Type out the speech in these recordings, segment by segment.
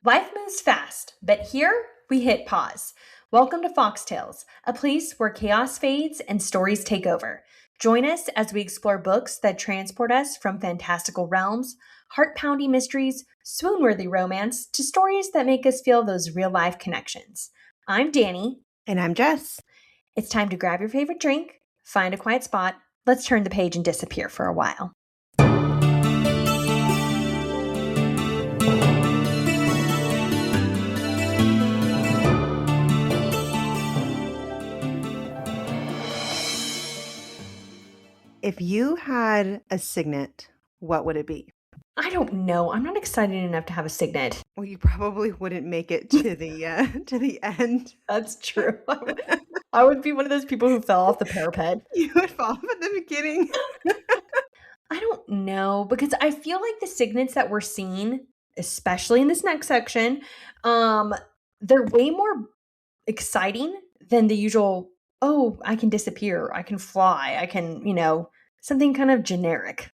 Life moves fast, but here we hit pause. Welcome to Foxtails, a place where chaos fades and stories take over. Join us as we explore books that transport us from fantastical realms, heart pounding mysteries, swoon worthy romance, to stories that make us feel those real life connections. I'm Danny. And I'm Jess. It's time to grab your favorite drink, find a quiet spot, let's turn the page and disappear for a while. If you had a signet, what would it be? I don't know. I'm not excited enough to have a signet. Well, you probably wouldn't make it to the end. That's true. I would be one of those people who fell off the parapet. You would fall off at the beginning. I don't know, because I feel like the signets that we're seeing, especially in this next section, they're way more exciting than the usual, oh, I can disappear, I can fly, I can, something kind of generic.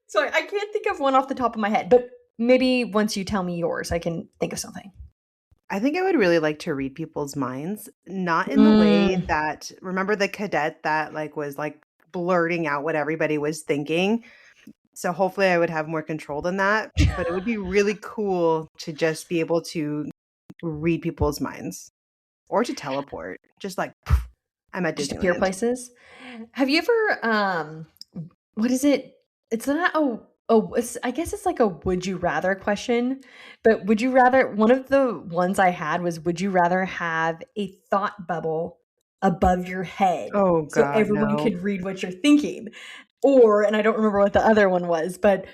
So I can't think of one off the top of my head, but maybe once you tell me yours, I can think of something. I think I would really like to read people's minds, not in the way that, remember the cadet that was blurting out what everybody was thinking. So hopefully I would have more control than that, but it would be really cool to just be able to read people's minds or to teleport. Just like, I'm at Disneyland. Just appear places. Have you ever, what is it? It's not I guess it's like a would you rather question, but would you rather, one of the ones I had was, would you rather have a thought bubble above your head so everyone could read what you're thinking? Or, and I don't remember what the other one was, but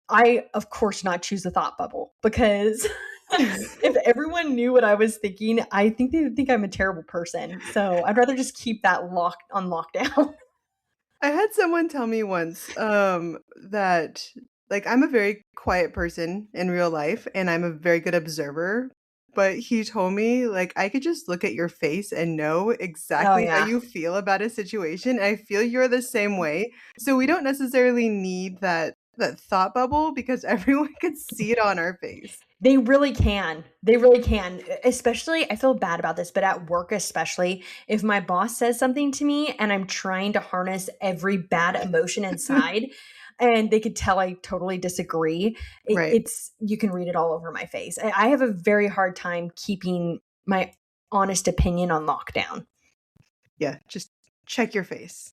I, of course, not choose the thought bubble, because if everyone knew what I was thinking, I think they would think I'm a terrible person. So I'd rather just keep that on lockdown. I had someone tell me once that I'm a very quiet person in real life and I'm a very good observer, but he told me I could just look at your face and know exactly how you feel about a situation. I feel you're the same way. So we don't necessarily need that thought bubble because everyone could see it on our face. They really can. They really can. Especially, I feel bad about this, but at work especially, if my boss says something to me and I'm trying to harness every bad emotion inside, and they could tell I totally disagree, you can read it all over my face. I have a very hard time keeping my honest opinion on lockdown. Yeah, just check your face.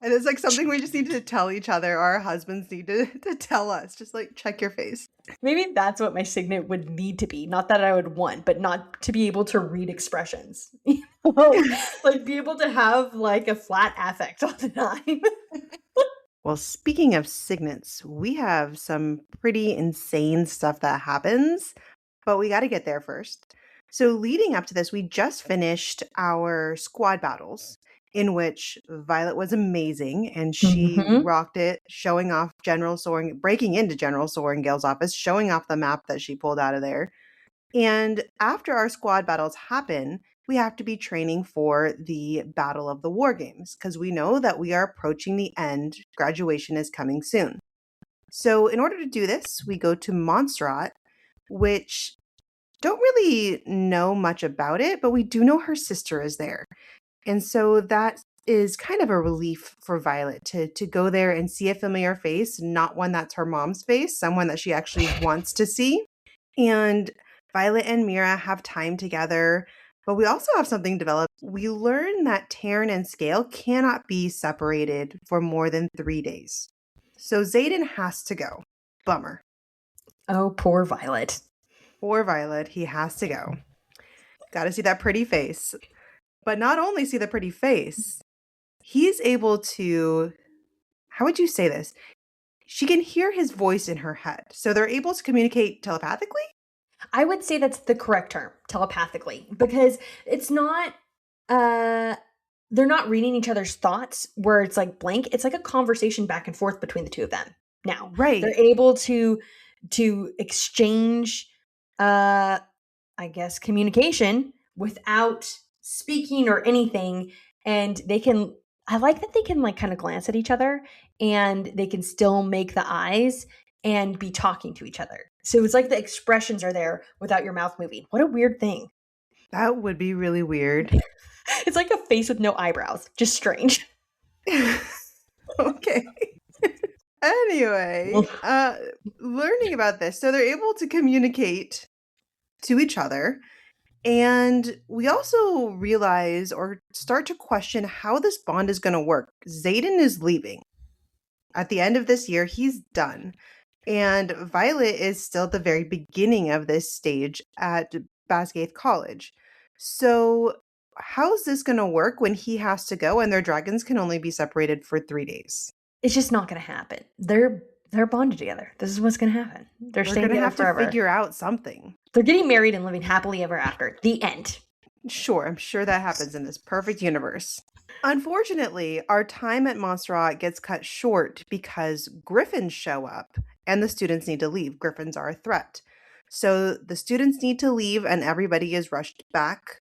And it's something we just need to tell each other. Our husbands need to tell us. Just check your face. Maybe that's what my signet would need to be. Not that I would want, but not to be able to read expressions. Be able to have a flat affect all the time. Well, speaking of signets, we have some pretty insane stuff that happens, but we got to get there first. So leading up to this, we just finished our squad battles, in which Violet was amazing and she rocked it, showing off breaking into General Sorrengail's office, showing off the map that she pulled out of there. And after our squad battles happen, we have to be training for the Battle of the War Games because we know that we are approaching the end. Graduation is coming soon. So in order to do this, we go to Montserrat, which don't really know much about it, but we do know her sister is there. And so that is kind of a relief for Violet to go there and see a familiar face, not one that's her mom's face, someone that she actually wants to see. And Violet and Mira have time together, but we also have something developed. We learn that Taryn and Scale cannot be separated for more than 3 days. So Xaden has to go. Bummer. Oh, poor Violet. Poor Violet. He has to go. Got to see that pretty face. But not only see the pretty face, he's able to, how would you say this? She can hear his voice in her head. So they're able to communicate telepathically? I would say that's the correct term, telepathically, because it's not, they're not reading each other's thoughts where it's blank. It's a conversation back and forth between the two of them. Now, right. They're able to exchange, I guess, communication without speaking or anything. And I like that they can kind of glance at each other and they can still make the eyes and be talking to each other. So it's like the expressions are there without your mouth moving. What a weird thing. That would be really weird. It's like a face with no eyebrows. Just strange. Okay. Anyway, learning about this, so they're able to communicate to each other. And we also realize or start to question how this bond is going to work. Xaden is leaving. At the end of this year, he's done. And Violet is still at the very beginning of this stage at Basgaith College. So, how's this going to work when he has to go and their dragons can only be separated for 3 days? It's just not going to happen. They're bonded together. This is what's going to happen. They're They're staying going to together have to forever. figure out something. They're getting married and living happily ever after. The end. Sure, I'm sure that happens in this perfect universe. Unfortunately, our time at Montserrat gets cut short because griffins show up and the students need to leave. Griffins are a threat. So the students need to leave and everybody is rushed back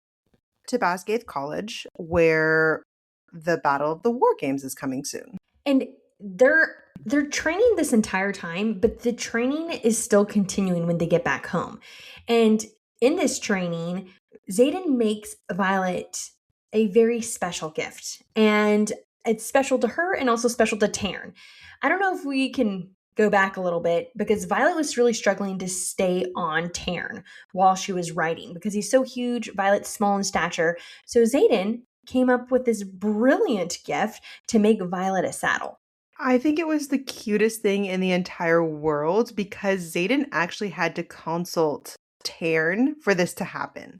to Basgaith College where the Battle of the War Games is coming soon. And they're training this entire time, but the training is still continuing when they get back home. And in this training, Xaden makes Violet a very special gift. And it's special to her and also special to Taryn. I don't know if we can go back a little bit because Violet was really struggling to stay on Taryn while she was riding because he's so huge. Violet's small in stature. So Xaden came up with this brilliant gift to make Violet a saddle. I think it was the cutest thing in the entire world because Xaden actually had to consult Taryn for this to happen.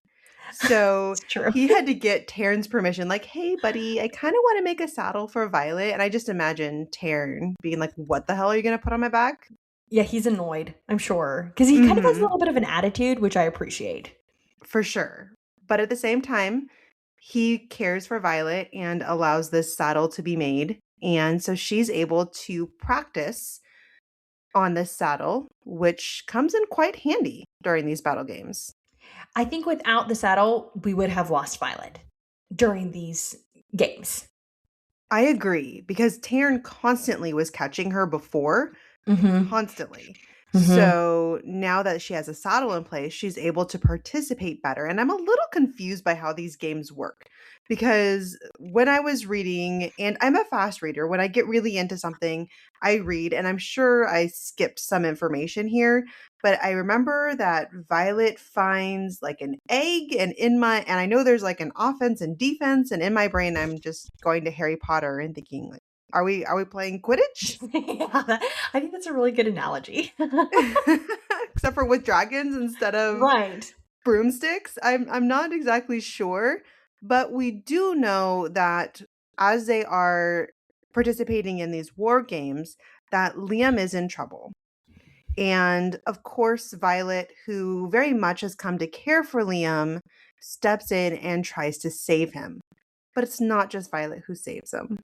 So It's true. he had to get Taryn's permission, like, hey, buddy, I kind of want to make a saddle for Violet. And I just imagine Taryn being like, what the hell are you going to put on my back? Yeah, he's annoyed, I'm sure. Because he kind of has a little bit of an attitude, which I appreciate. For sure. But at the same time, he cares for Violet and allows this saddle to be made. And so she's able to practice on this saddle, which comes in quite handy during these battle games. I think without the saddle, we would have lost Violet during these games. I agree because Taryn constantly was catching her before, constantly. So now that she has a saddle in place, she's able to participate better. And I'm a little confused by how these games work because when I was reading, and I'm a fast reader, when I get really into something, I read, and I'm sure I skipped some information here, but I remember that Violet finds like an egg, and I know there's like an offense and defense, and in my brain, I'm just going to Harry Potter and thinking like, are we playing Quidditch? Yeah, I think that's a really good analogy. Except for with dragons instead of Right. broomsticks. I'm not exactly sure, but we do know that as they are participating in these war games, that Liam is in trouble. And of course, Violet, who very much has come to care for Liam, steps in and tries to save him. But it's not just Violet who saves him.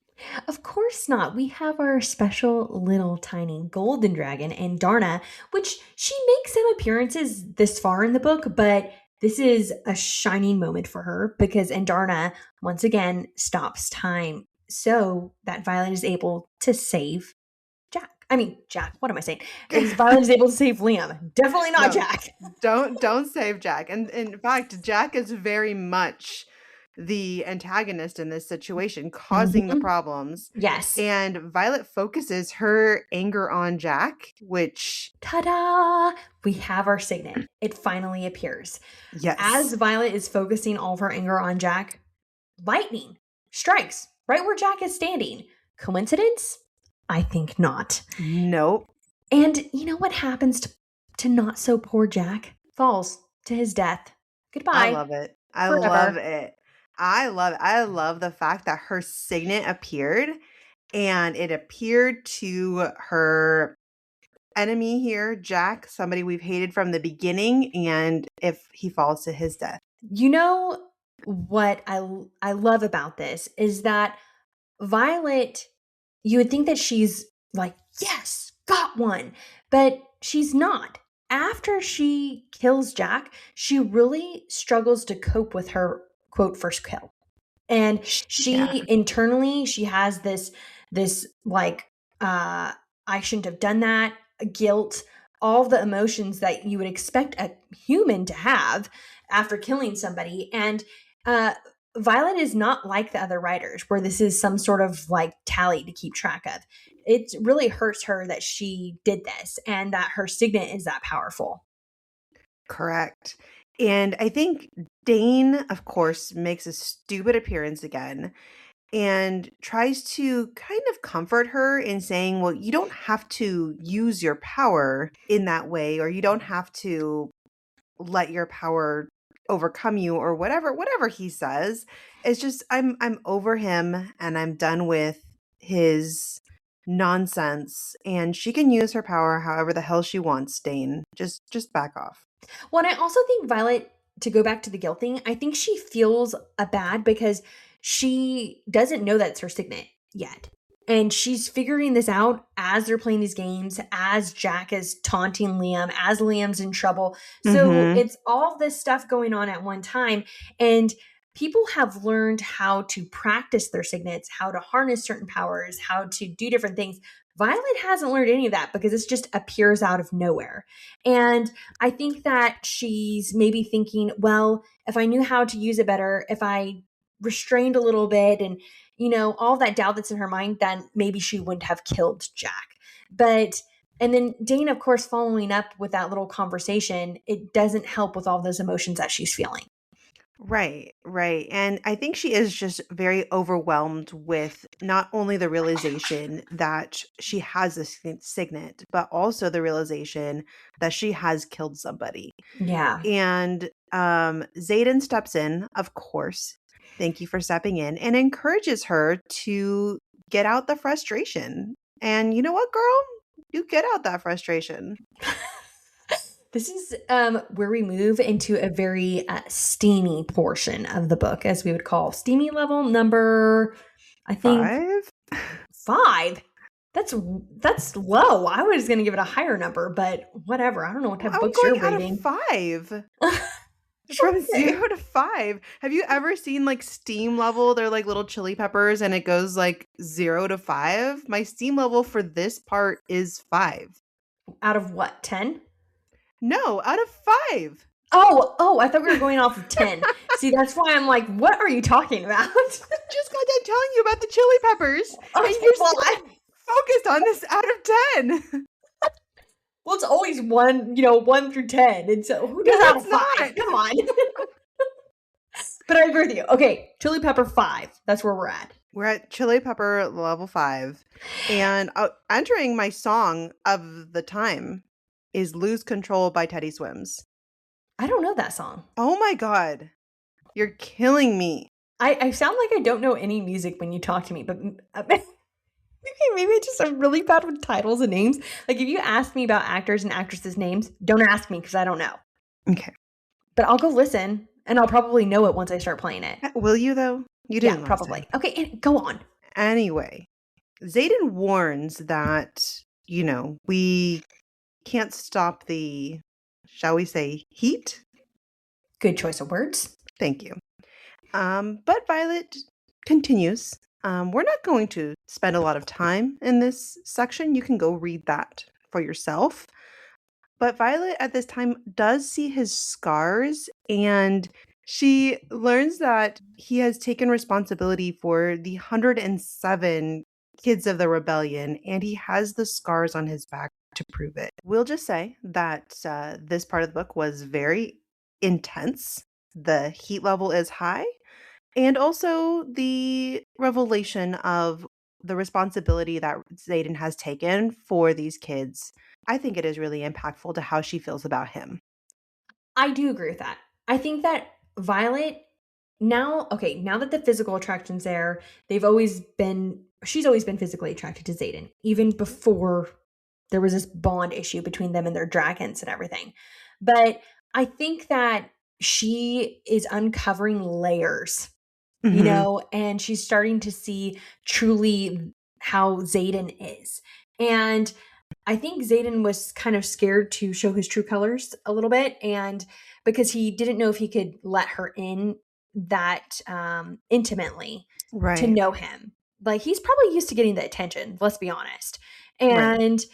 Of course not. We have our special little tiny golden dragon, Andarna, which she makes some appearances this far in the book, but this is a shining moment for her because Andarna once again stops time so that Violet is able to save Jack, what am I saying? Violet is able to save Liam. Definitely not No, Jack. Don't save Jack. And in fact, Jack is very much the antagonist in this situation, causing the problems. Yes. And Violet focuses her anger on Jack, which... Ta-da! We have our signet. It finally appears. Yes. As Violet is focusing all of her anger on Jack, lightning strikes right where Jack is standing. Coincidence? I think not. Nope. And you know what happens to not so poor Jack? Falls to his death. Goodbye. I love it. I Forever. love it. I love the fact that her signet appeared, and it appeared to her enemy here, Jack, somebody we've hated from the beginning, and if he falls to his death. You know what I love about this is that Violet, you would think that she's like, yes, got one, but she's not. After she kills Jack, she really struggles to cope with her quote first kill. And she internally, she has this like, I shouldn't have done that, guilt, all the emotions that you would expect a human to have after killing somebody. And uh, Violet is not like the other writers, where this is some sort of like tally to keep track of. It really hurts her that she did this and that her signet is that powerful. Correct. And I think Dain, of course, makes a stupid appearance again and tries to kind of comfort her in saying, well, you don't have to use your power in that way, or you don't have to let your power overcome you, or whatever he says. It's just I'm over him and I'm done with his nonsense, and she can use her power however the hell she wants. Dain, just back off. Well, and I also think Violet, to go back to the guilt thing, I think she feels bad because she doesn't know that's her signet yet. And she's figuring this out as they're playing these games, as Jack is taunting Liam, as Liam's in trouble. So Mhm. it's all this stuff going on at one time. And people have learned how to practice their signets, how to harness certain powers, how to do different things. Violet hasn't learned any of that because it just appears out of nowhere. And I think that she's maybe thinking, well, if I knew how to use it better, if I restrained a little bit and, all that doubt that's in her mind, then maybe she wouldn't have killed Jack. And then Dane, of course, following up with that little conversation, it doesn't help with all those emotions that she's feeling. Right, right. And I think she is just very overwhelmed with not only the realization that she has a signet, but also the realization that she has killed somebody. Yeah. And Xaden steps in, of course. Thank you for stepping in, and encourages her to get out the frustration. And you know what, girl? You get out that frustration. This is where we move into a very steamy portion of the book, as we would call steamy level number, I think, 5? 5. That's low. I was going to give it a higher number, but whatever. I don't know what type of I'm books going you're out of reading. 5. From Okay. 0 to 5. Have you ever seen, like, steam level? They're like little chili peppers, and it goes, like, 0 to 5. My steam level for this part is 5. Out of what? 10? No, out of 5. Oh, I thought we were going off of 10. See, that's why I'm like, what are you talking about? Just got done telling you about the chili peppers, and Okay, you're well, still focused on this out of 10. well, it's always 1, 1 through 10. And so who No, does out it's of 5? not. Come on. But I agree with you. Okay, chili pepper 5. That's where we're at. We're at chili pepper level 5, and entering my song of the time is Lose Control by Teddy Swims. I don't know that song. Oh my god. You're killing me. I sound like I don't know any music when you talk to me, but maybe I just am really bad with titles and names. Like if you ask me about actors and actresses' names, don't ask me because I don't know. Okay. But I'll go listen and I'll probably know it once I start playing it. Will you, though? You Yeah, didn't last probably. time. Okay, and go on. Anyway, Xaden warns that, we can't stop the, shall we say, heat? Good choice of words. Thank you. But Violet continues. We're not going to spend a lot of time in this section. You can go read that for yourself. But Violet at this time does see his scars, and she learns that he has taken responsibility for the 107 kids of the rebellion, and he has the scars on his back to prove it. We'll just say that this part of the book was very intense. The heat level is high, and also the revelation of the responsibility that Xaden has taken for these kids. I think it is really impactful to how she feels about him. I do agree with that. I think that Violet now, okay, now that the physical attraction's there, she's always been physically attracted to Xaden, even before there was this bond issue between them and their dragons and everything. But I think that she is uncovering layers, Mhm. and she's starting to see truly how Xaden is. And I think Xaden was kind of scared to show his true colors a little bit, and because he didn't know if he could let her in that intimately to Right. know him. Like he's probably used to getting the attention, let's be honest. Right. And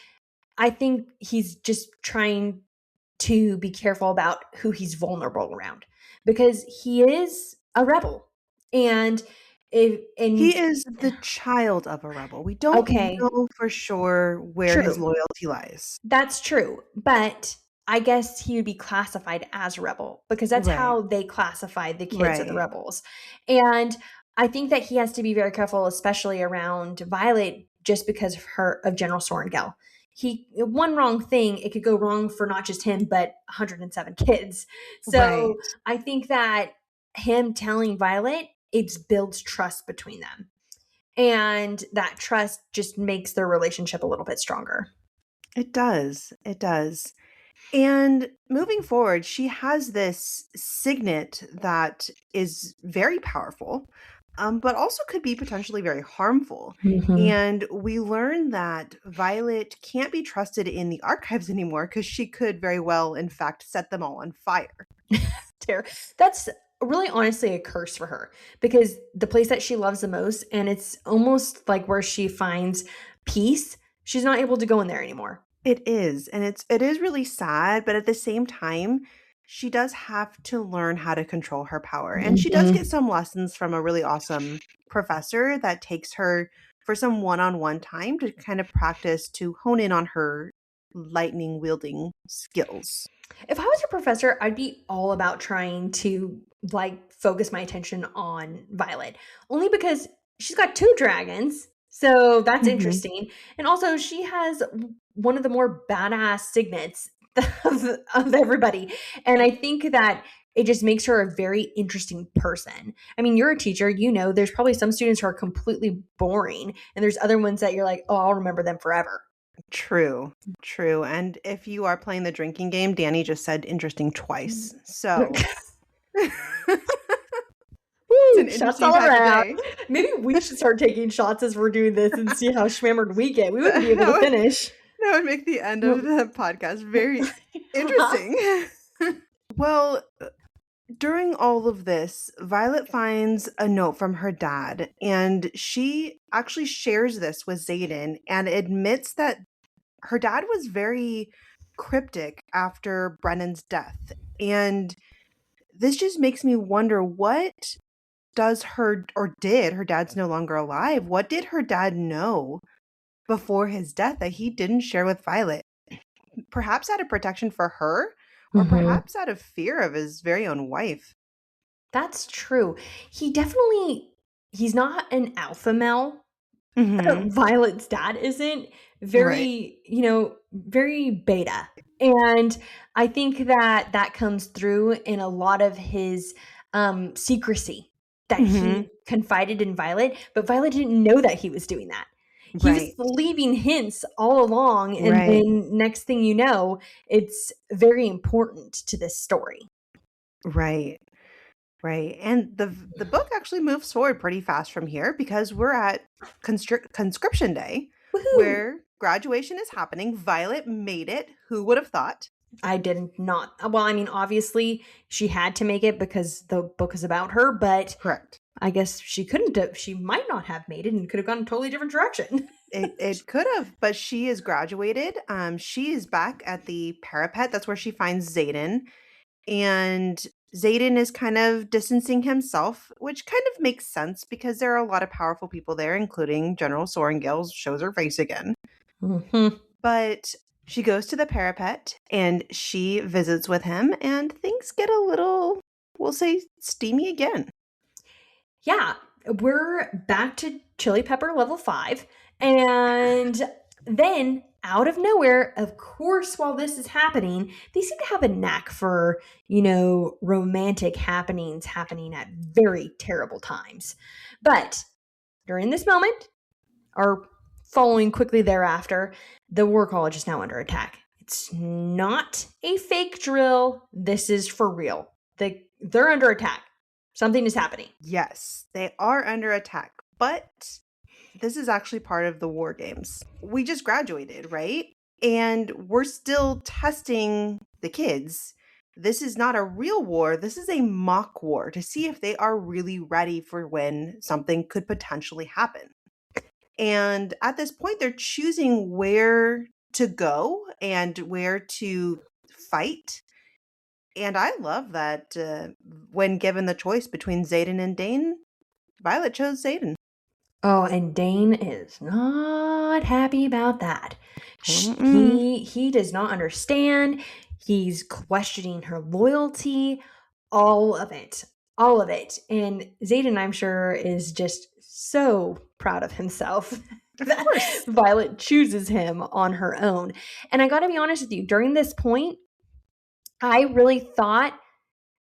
I think he's just trying to be careful about who he's vulnerable around because he is a rebel. And if and He is the child of a rebel. We don't okay, know for sure where his true. loyalty lies. That's true. But I guess he would be classified as a rebel because that's Right. how they classify the kids of the Right. rebels. And I think that he has to be very careful, especially around Violet, just because of General Sorengel. He one wrong thing, it could go wrong for not just him, but 107 kids. So Right. I think that him telling Violet, it builds trust between them. And that trust just makes their relationship a little bit stronger. It does. It does. And moving forward, she has this signet that is very powerful, but also could be potentially very harmful. Mhm. And we learn that Violet can't be trusted in the archives anymore because she could very well, in fact, set them all on fire. That's really honestly a curse for her because the place that she loves the most, and it's almost like where she finds peace, she's not able to go in there anymore. It is, and it is really sad, but at the same time, she does have to learn how to control her power. And she does Mhm. get some lessons from a really awesome professor that takes her for some one-on-one time to kind of practice to hone in on her lightning wielding skills. If I was a professor, I'd be all about trying to like focus my attention on Violet, only because she's got two dragons. So that's Mhm. interesting. And also, she has one of the more badass signets of everybody. And I think that it just makes her a very interesting person. I mean, you're a teacher, you know, there's probably some students who are completely boring, and there's other ones that you're like, oh, I'll remember them forever. True, true. And if you are playing the drinking game, Danny just said interesting twice. So it's Woo, an shots interesting all type of around. day. Maybe we should start taking shots as we're doing this and see how schmammered we get. We wouldn't be That able to would finish. that would make the end of Well, the podcast very interesting. Well, during all of this, Violet finds a note from her dad, and she actually shares this with Xaden and admits that her dad was very cryptic after Brennan's death. And this just makes me wonder, what does her, or did her dad's no longer alive? What did her dad know before his death that he didn't share with Violet? Perhaps out of protection for her, or mhm. perhaps out of fear of his very own wife. That's true. He's not an alpha male. Mhm. Violet's dad isn't Right. very, very beta. And I think that that comes through in a lot of his secrecy that he Mhm. confided in Violet, but Violet didn't know that he was doing that. He was Right. leaving hints all along, and Right. then next thing you know, it's very important to this story. Right. Right. And the book actually moves forward pretty fast from here because we're at conscription day Woohoo! where graduation is happening. Violet made it. Who would have thought? I did not. Well, I mean, obviously she had to make it because the book is about her, but Correct. I guess she couldn't have, she might not have made it and could have gone a totally different direction. It could have, but she is graduated. She is back at the parapet. That's where she finds Xaden. And Xaden is kind of distancing himself, which kind of makes sense because there are a lot of powerful people there, including General Sorengale shows her face again. Mhm. But she goes to the parapet and she visits with him, and things get a little, we'll say, steamy again. Yeah, we're back to chili pepper level 5. And then out of nowhere, of course, while this is happening, they seem to have a knack for, romantic happenings happening at very terrible times. But during this moment, or following quickly thereafter, the war college is now under attack. It's not a fake drill. This is for real. They're under attack. Something is happening. Yes, they are under attack, but this is actually part of the war games. We just graduated, right? And we're still testing the kids. This is not a real war. This is a mock war to see if they are really ready for when something could potentially happen. And at this point, they're choosing where to go and where to fight. And I love that when given the choice between Xaden and Dain, Violet chose Xaden. Oh, and Dain is not happy about that. Mm-mm. He does not understand. He's questioning her loyalty, all of it. All of it. And Xaden, I'm sure, is just so proud of himself Of that course. Violet chooses him on her own. And I got to be honest with you, during this point, I really thought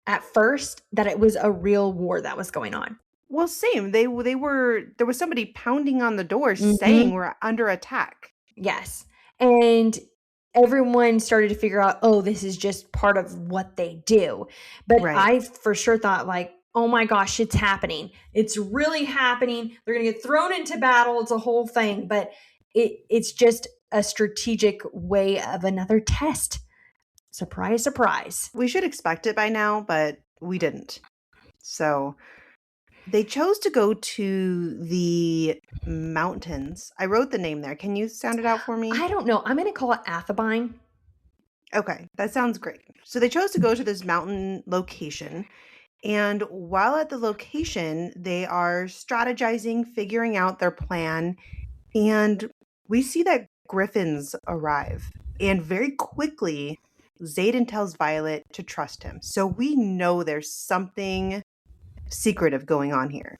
at first that it was a real war that was going on. Well, same. They were there was somebody pounding on the door saying Mhm. we're under attack. Yes. And everyone started to figure out, oh, this is just part of what they do. But Right. I for sure thought, like, oh my gosh, it's happening. It's really happening. They're going to get thrown into battle. It's a whole thing. But it's just a strategic way of another test. Surprise, surprise. We should expect it by now, but we didn't. So they chose to go to the mountains. I wrote the name there. Can you sound it out for me? I don't know. I'm going to call it Athabine. Okay, that sounds great. So they chose to go to this mountain location. And while at the location, they are strategizing, figuring out their plan. And we see that griffins arrive. And very quickly, Xaden tells Violet to trust him. So we know there's something secretive going on here.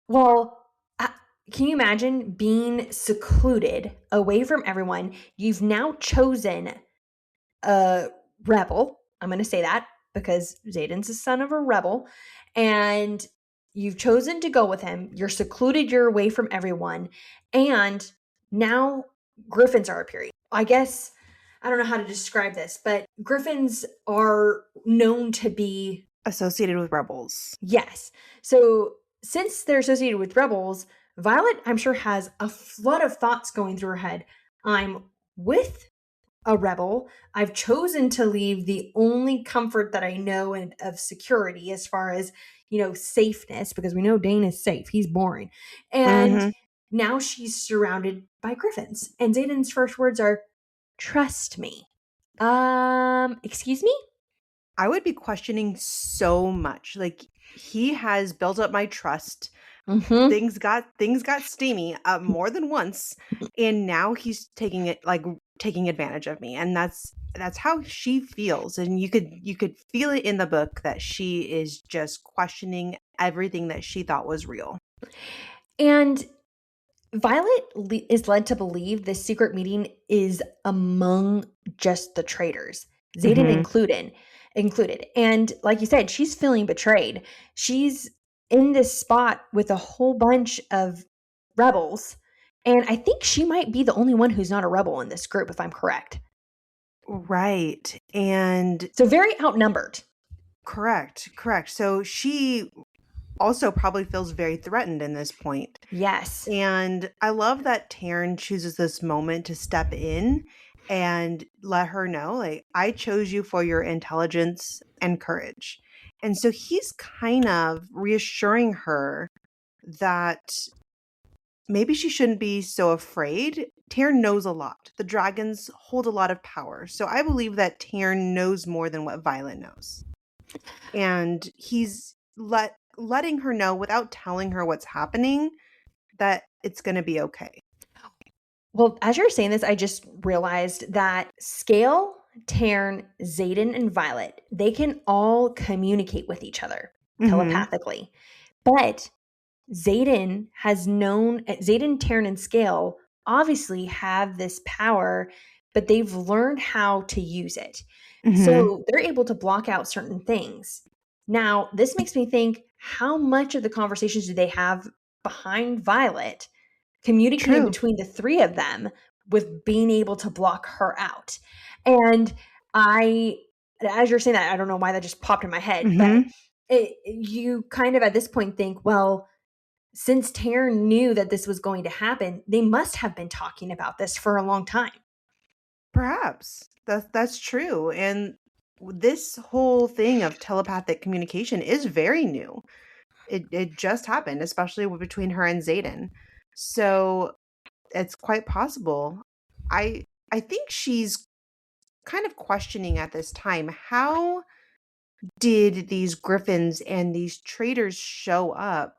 Well, can you imagine being secluded away from everyone? You've now chosen a rebel. I'm going to say that because Xaden's the son of a rebel. And you've chosen to go with him. You're secluded. You're away from everyone. And now griffins are appearing. I guess I don't know how to describe this, but griffins are known to be. Associated with rebels. Yes. So since they're associated with rebels, Violet, I'm sure, has a flood of thoughts going through her head. I'm with a rebel. I've chosen to leave the only comfort that I know and of security as far as, safeness, because we know Dain is safe. He's boring. And Mm-hmm. now she's surrounded by griffins. And Xaden's first words are, trust me. Excuse me? I would be questioning so much. Like, he has built up my trust. Mm-hmm. Things got steamy more than once, and now he's taking advantage of me, and that's how she feels. And you could feel it in the book that she is just questioning everything that she thought was real. And Violet is led to believe this secret meeting is among just the traitors, Xaden Hmm. included. And like you said, she's feeling betrayed. She's in this spot with a whole bunch of rebels, and I think she might be the only one who's not a rebel in this group, if I'm correct. Right. And So very outnumbered. correct. So she also probably feels very threatened in this point. Yes. And I love that Taryn chooses this moment to step in and let her know, like, I chose you for your intelligence and courage. And so he's kind of reassuring her that maybe she shouldn't be so afraid. Taryn knows a lot. The dragons hold a lot of power. So I believe that Taryn knows more than what Violet knows. And he's letting her know without telling her what's happening that it's going to be okay. Well, as you're saying this, I just realized that Scale, Tarn, Xaden, and Violet, they can all communicate with each other Mhm. telepathically. But Xaden, Tarn, and Scale obviously have this power, but they've learned how to use it. Mhm. So they're able to block out certain things. Now, this makes me think, how much of the conversations do they have behind Violet, communicating True. between the three of them with being able to block her out? And I, as you're saying that, I don't know why that just popped in my head, but Mhm. you kind of at this point think, well, since Taryn knew that this was going to happen, they must have been talking about this for a long time. Perhaps. That's true. And this whole thing of telepathic communication is very new. It just happened, especially between her and Xaden. So it's quite possible. I think she's kind of questioning at this time, how did these griffins and these traitors show up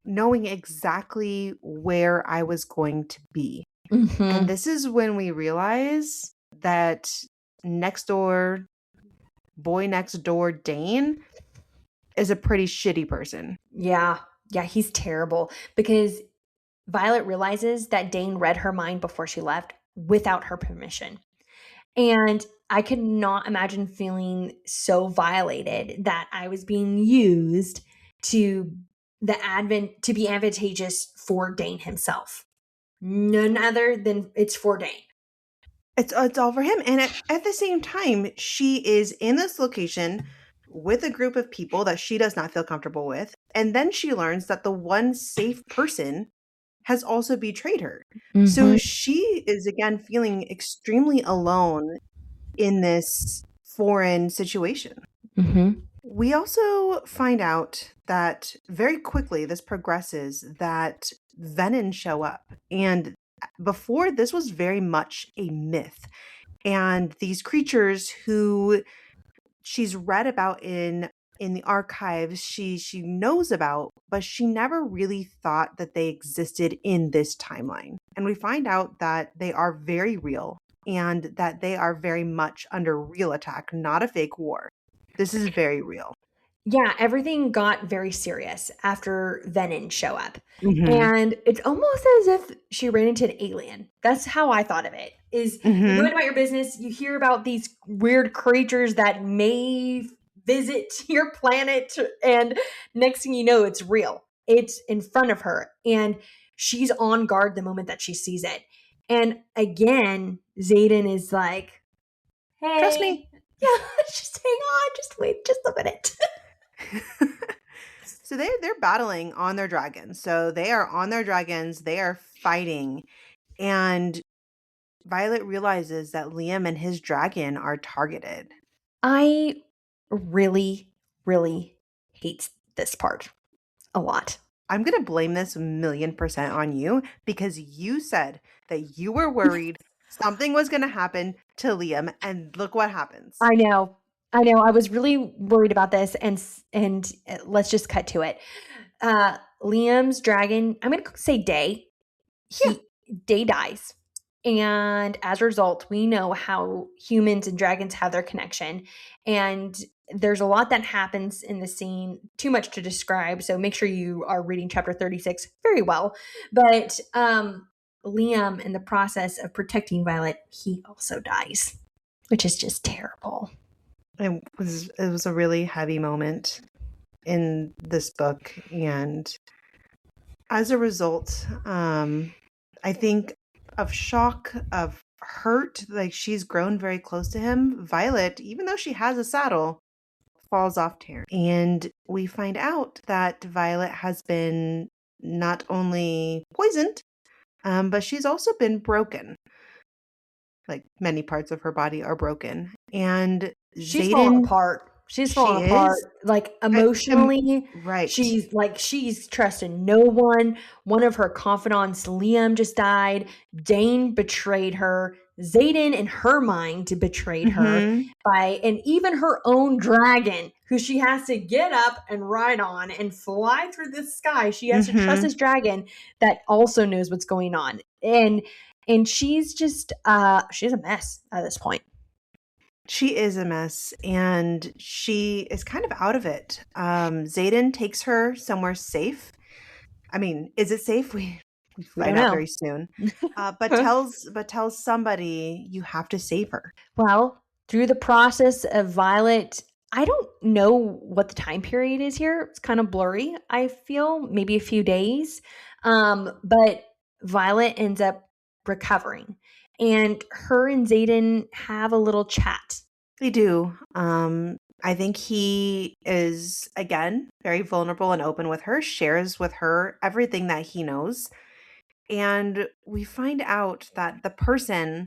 knowing exactly where I was going to be? And Mhm. this is when we realize that next door, boy next door, Dain is a pretty shitty person. Yeah. Yeah, he's terrible because Violet realizes that Dain read her mind before she left without her permission. And I could not imagine feeling so violated that I was being used to to be advantageous for Dain himself. None other than it's for Dain. It's all for him. And at the same time, she is in this location with a group of people that she does not feel comfortable with. And then she learns that the one safe person has also betrayed her. So Mhm. she is again feeling extremely alone in this foreign situation. Mhm. We also find out that very quickly this progresses that Venom show up. And before, this was very much a myth. And these creatures who she's read about in the archives, she knows about, but she never really thought that they existed in this timeline. And we find out that they are very real and that they are very much under real attack, not a fake war. This is very real. Yeah, everything got very serious after Venom show up. Mhm. And it's almost as if she ran into an alien. That's how I thought of it. Is you're going Mhm. about your business, you hear about these weird creatures that may visit your planet, and next thing you know, it's real. It's in front of her, and she's on guard the moment that she sees it. And again, Xaden is like, Trust me. "Hey, yeah, just hang on, just wait just a minute." So they're battling on their dragons. So they are on their dragons, they are fighting, and Violet realizes that Liam and his dragon are targeted. I really, really hate this part a lot. I'm going to blame this 1,000,000% on you because you said that you were worried something was going to happen to Liam, and look what happens. I know. I know. I was really worried about this, and let's just cut to it. Liam's dragon, I'm going to say Day. Yeah. Day dies. And as a result, we know how humans and dragons have their connection. And there's a lot that happens in the scene, too much to describe. So make sure you are reading chapter 36 very well. But Liam, in the process of protecting Violet, he also dies, which is just terrible. It was a really heavy moment in this book, and as a result, I think of shock, of hurt, like she's grown very close to him. Violet, even though she has a saddle, falls off Taryn. And we find out that Violet has been not only poisoned, but she's also been broken. Like many parts of her body are broken. And She's falling Xaden, apart. She's falling she apart, is. like, I, emotionally. right. She's trusting no one. One of her confidants, Liam, just died. Dain betrayed her. Xaden, in her mind, betrayed her Mm-hmm. and even her own dragon, who she has to get up and ride on and fly through the sky. She has to trust Mm-hmm. this dragon that also knows what's going on. And she's a mess at this point. She is a mess, and she is kind of out of it. Xaden takes her somewhere safe. I mean, is it safe? We We don't find out know. very soon. But tells somebody you have to save her. Well, through the process of Violet, I don't know what the time period is here. It's kind of blurry, I feel, maybe a few days. But Violet ends up recovering, and her and Xaden have a little chat. They do. I think he is again very vulnerable and open with her, shares with her everything that he knows. And we find out that the person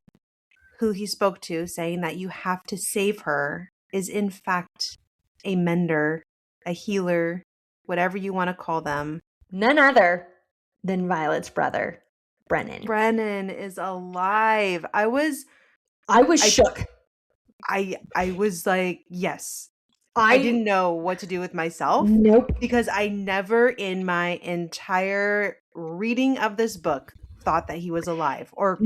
who he spoke to saying that you have to save her is in fact a mender, a healer, whatever you want to call them. None other than Violet's brother. Brennan. Brennan is alive. I was I shook. I was like, yes. I I didn't know what to do with myself Nope. because I never in my entire reading of this book thought that he was alive or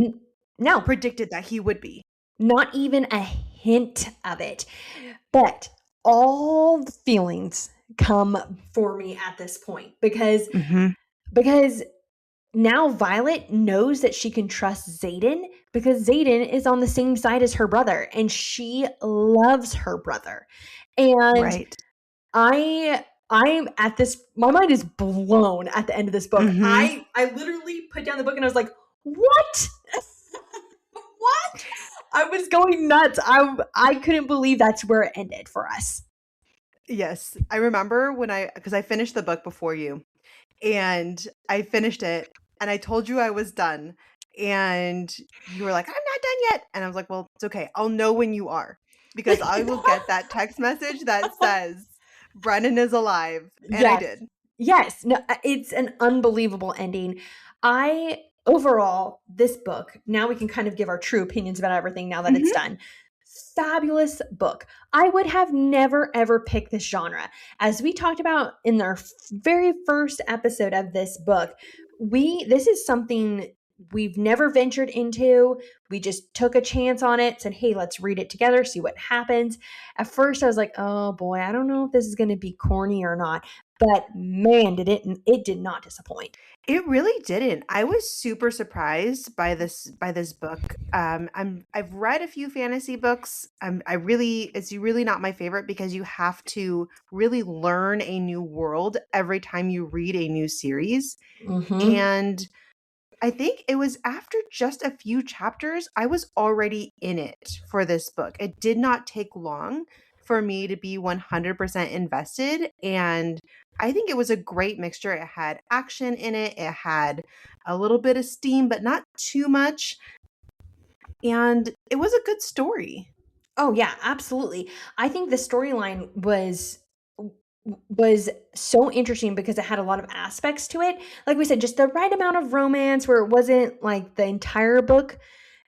No, predicted that he would be. not even a hint of it. But all the feelings come for me at this point because Mhm. now Violet knows that she can trust Xaden because Xaden is on the same side as her brother and she loves her brother. And Right. I'm at this, my mind is blown at the end of this book. Mhm. I literally put down the book and I was like, what? What? I was going nuts. I couldn't believe that's where it ended for us. Yes. I remember when because I finished the book before you, and I finished it and I told you I was done. And you were like, I'm not done yet. And I was like, well, it's okay. I'll know when you are because I will get that text message that says Brennan is alive. And I Yes. did. Yes. No, it's an unbelievable ending. Overall, this book, now we can kind of give our true opinions about everything now that it's Mhm. done. Fabulous book. I would have never ever picked this genre. As we talked about in our very first episode of this book, this is something we've never ventured into. We just took a chance on it, said, hey, let's read it together, see what happens. At first, I was like, oh boy, I don't know if this is going to be corny or not. But man, it did not disappoint. It really didn't. I was super surprised by this book. I've read a few fantasy books. It's really not my favorite because you have to really learn a new world every time you read a new series. Mm-hmm. And I think it was after just a few chapters, I was already in it for this book. It did not take long for me to be 100% invested. And I think it was a great mixture. It had action in it, it had a little bit of steam, but not too much. And it was a good story. Oh yeah, absolutely. I think the storyline was so interesting because it had a lot of aspects to it. Like we said, just the right amount of romance where it wasn't like the entire book,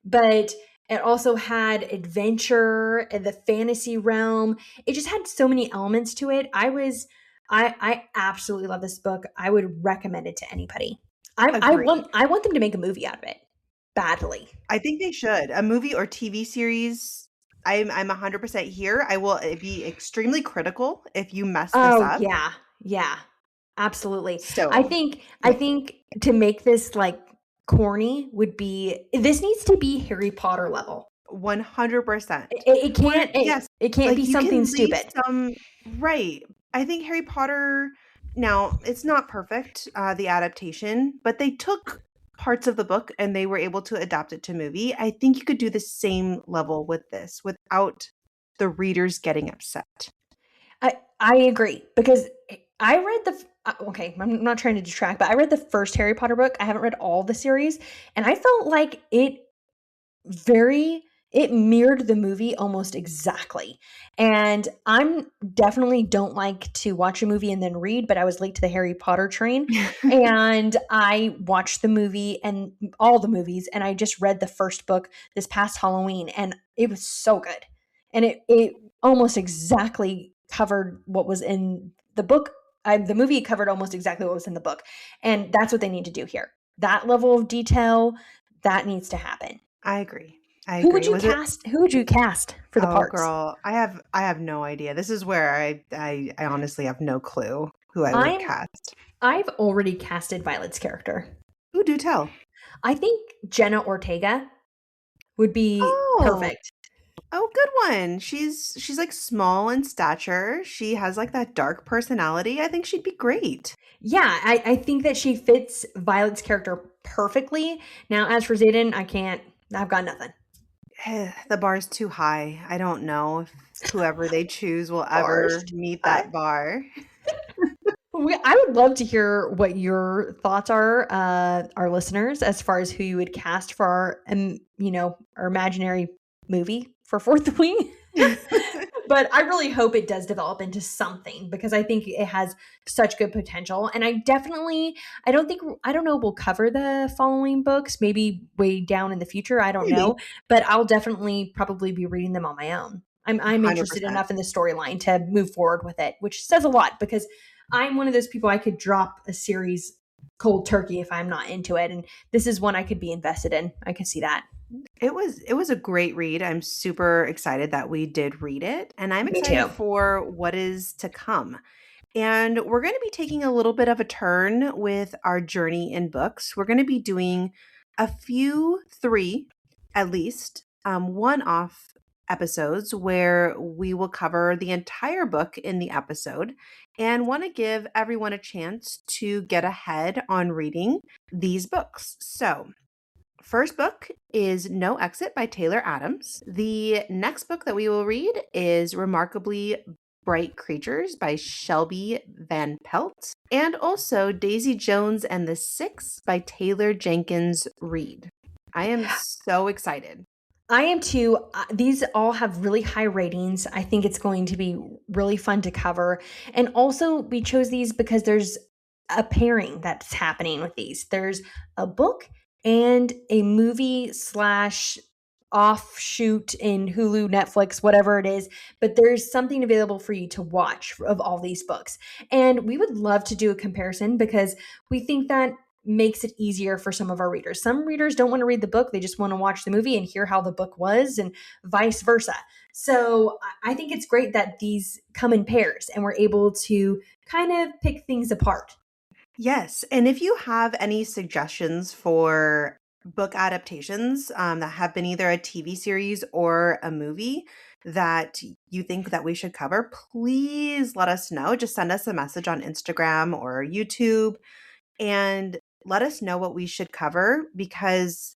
but it also had adventure and the fantasy realm. It just had so many elements to it. I absolutely love this book. I would recommend it to anybody. Agreed. I want them to make a movie out of it badly. I think they should. A movie or TV series. I'm 100% here. I will be extremely critical if you mess this Oh up. yeah. Yeah. Absolutely. So, I yeah. think to make this like corny would be this needs to be Harry Potter level. 100%. It Or can't yes, it can't be like, you something can leave stupid. some right. I think Harry Potter now, it's not perfect, the adaptation, but they took parts of the book and they were able to adapt it to movie. I think you could do the same level with this without the readers getting upset. I agree because I read okay, I'm not trying to detract, but I read the first Harry Potter book. I haven't read all the series, and I felt like very it mirrored the movie almost exactly. And I'm definitely don't like to watch a movie and then read, but I was late to the Harry Potter train and I watched the movie and all the movies and I just read the first book this past Halloween and it was so good. And it almost exactly covered what was in the book. The movie covered almost exactly what was in the book. And that's what they need to do here. That level of detail that needs to happen. I agree. I agree. Was it Who would you cast for the Oh, parts? girl, I have no idea. This is where I honestly have no clue who I would I'm cast. I've already casted Violet's character. Who do tell? I think Jenna Ortega would be Oh, perfect. oh, good one. She's like small in stature. She has like that dark personality. I think she'd be great. Yeah, I think that she fits Violet's character perfectly. Now, as for Xaden, I've got nothing. The bar's too high. I don't know if whoever they choose will Bars. ever meet that bar. I would love to hear what your thoughts are, our listeners, as far as who you would cast for our, our imaginary movie for Fourth Wing. But I really hope it does develop into something because I think it has such good potential. And I don't know, we'll cover the following books, maybe way down in the future. I don't Maybe know, but I'll definitely probably be reading them on my own. I'm interested 100%. enough in the storyline to move forward with it, which says a lot because I'm one of those people I could drop a series cold turkey if I'm not into it. And this is one I could be invested in. I could see that. It was a great read. I'm super excited that we did read it, and I'm Me excited too. for what is to come. And we're going to be taking a little bit of a turn with our journey in books. We're going to be doing a few, three at least, one-off episodes where we will cover the entire book in the episode and want to give everyone a chance to get ahead on reading these books. So, first book is No Exit by Taylor Adams. The next book that we will read is Remarkably Bright Creatures by Shelby Van Pelt. And also Daisy Jones and the Six by Taylor Jenkins Reid. I am so excited. I am too. These all have really high ratings. I think it's going to be really fun to cover. And also, we chose these because there's a pairing that's happening with these. There's a book and a movie slash offshoot in Hulu, Netflix, whatever it is, but there's something available for you to watch of all these books. And we would love to do a comparison because we think that makes it easier for some of our readers. Some readers don't want to read the book, they just want to watch the movie and hear how the book was, and vice versa. So I think it's great that these come in pairs and we're able to kind of pick things apart. Yes. And if you have any suggestions for book adaptations that have been either a TV series or a movie that you think that we should cover, please let us know. Just send us a message on Instagram or YouTube and let us know what we should cover because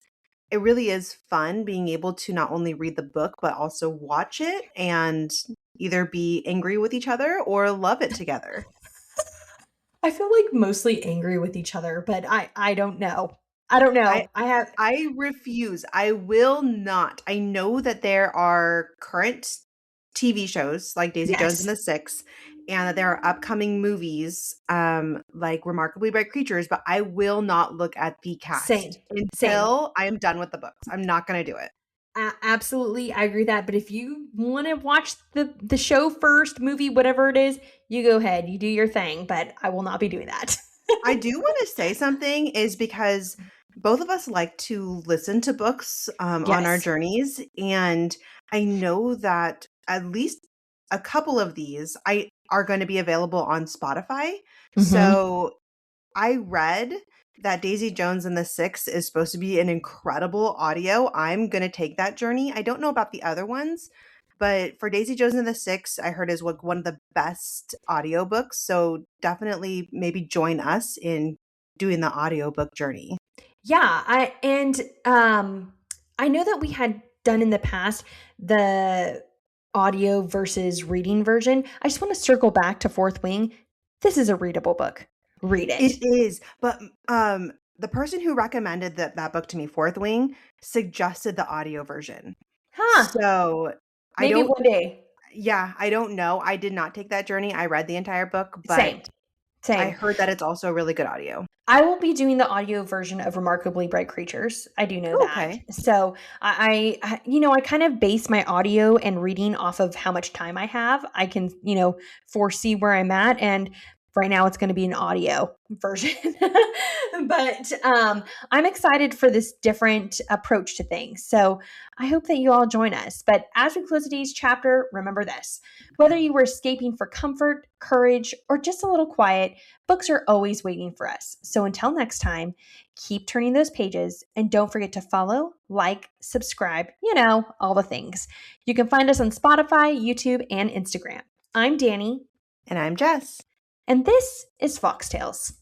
it really is fun being able to not only read the book, but also watch it and either be angry with each other or love it together. I feel like mostly angry with each other, but I don't know. I don't I know. I have I refuse. I will not. I know that there are current TV shows like Daisy Jones and yes. the Six, and that there are upcoming movies like Remarkably Bright Creatures, but I will not look at the Same. cast Same. until I am done with the books. I'm not going to do it. Absolutely, I agree with that. But if you want to watch the show first, movie, whatever it is, you go ahead, you do your thing. But I will not be doing that. I do want to say something is because both of us like to listen to books on our Yes. journeys, and I know that at least a couple of these I are going to be available on Spotify. Hmm. So I read that Daisy Jones and the Six is supposed to be an incredible audio. I'm going to take that journey. I don't know about the other ones, but for Daisy Jones and the Six, I heard is one of the best audiobooks. So definitely maybe join us in doing the audiobook journey. Yeah, I know that we had done in the past the audio versus reading version. I just want to circle back to Fourth Wing. This is a readable book. Read It it. is, but the person who recommended that book to me, Fourth Wing, suggested the audio version. Huh. So I Maybe don't one day. Yeah, I don't know. I did not take that journey. I read the entire book, Same. but I Same. heard that it's also really good audio. I will be doing the audio version of Remarkably Bright Creatures. I do know that. Okay. So I kind of base my audio and reading off of how much time I have. I can, foresee where I'm at. And right now it's going to be an audio version. But I'm excited for this different approach to things. So I hope that you all join us. But as we close today's chapter, remember this: whether you were escaping for comfort, courage, or just a little quiet, books are always waiting for us. So until next time, keep turning those pages and don't forget to follow, like, subscribe, all the things. You can find us on Spotify, YouTube, and Instagram. I'm Danny, And I'm Jess. and this is Foxtails.